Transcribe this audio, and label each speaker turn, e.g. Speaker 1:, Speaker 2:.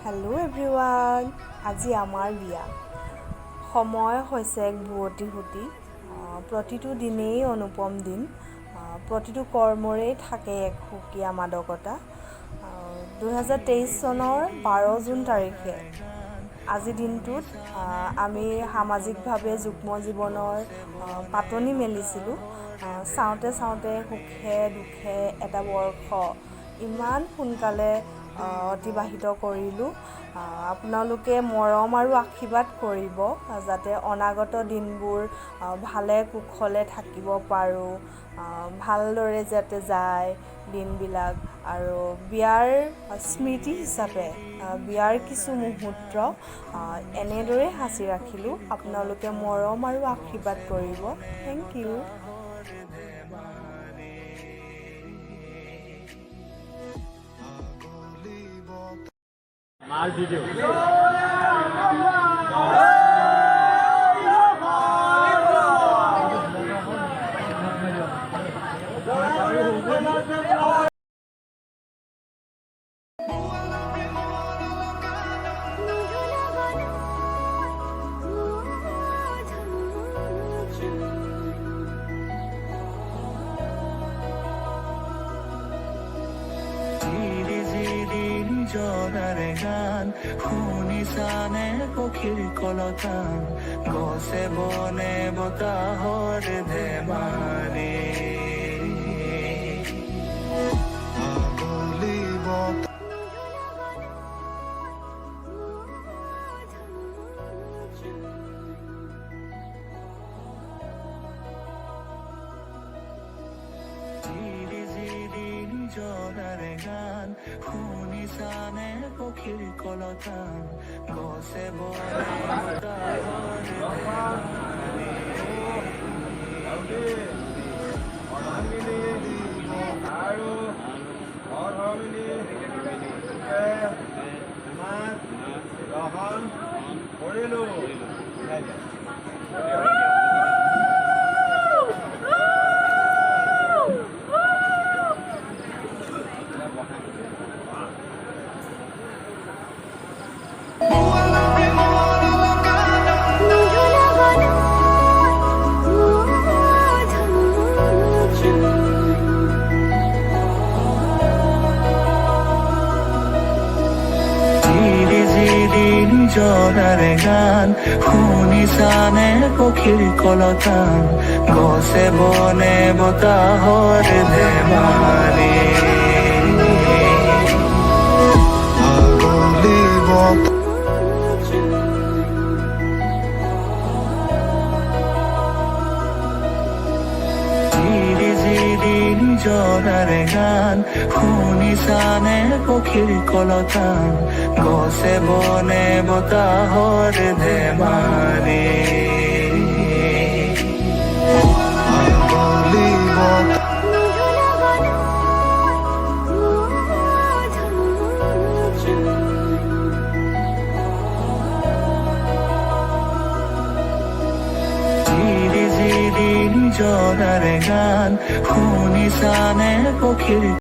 Speaker 1: Hello' everyone, আজি আমাৰ বিয়া। সময় হৈছে এক বুৱতী সুঁতি। প্ৰতিটো দিনেই অনুপম দিন। প্ৰতিটো কৰ্মৰেই থাকে এক সুকীয়া মাদকতা। 2023 চনৰ 12 জুন তাৰিখে আজিৰ দিনটোত আমি সামাজিকভাৱে যুগ্ম জীৱনৰ পাতনি মেলিছিলোঁ। চাওঁতে চাওঁতে সুখে দুখে এটা বৰ্ষ ইমান সোনকালে অতিবাহিত কৰিলোঁ। আপোনালোকে মৰম আৰু আশীৰ্বাদ কৰিব যাতে অনাগত দিনবোৰ ভালে কুশলে থাকিব পাৰোঁ, ভালদৰে যাতে যায় দিনবিলাক। আৰু বিয়াৰ স্মৃতি হিচাপে বিয়াৰ কিছু মুহূৰ্ত এনেদৰে সাঁচি ৰাখিলোঁ। আপোনালোকে মৰম আৰু আশীৰ্বাদ কৰিব। Thank you.
Speaker 2: মাৰ ভিডিঅ'
Speaker 3: জৰাৰে গান শুনিছানে পক্ষীৰ কলতান, গছে বনে বতাহৰ ধেমালি। জৰাৰে গান শুনিছানে পক্ষীৰ কলতান, গছে বনে বতাহৰ ধেমালি।
Speaker 2: গ্ৰহণ কৰিলোঁ।
Speaker 3: জৰাৰে গান শুনিছানে পক্ষীৰ কলতান, গছে বনে বতাহৰ ধেমালি। জৰাৰে গান শুনিছানে পক্ষীৰ কলতান, গছে বনে বতাহৰ ধেমালি। জৰাৰে গান শুনিছানে পক্ষীৰ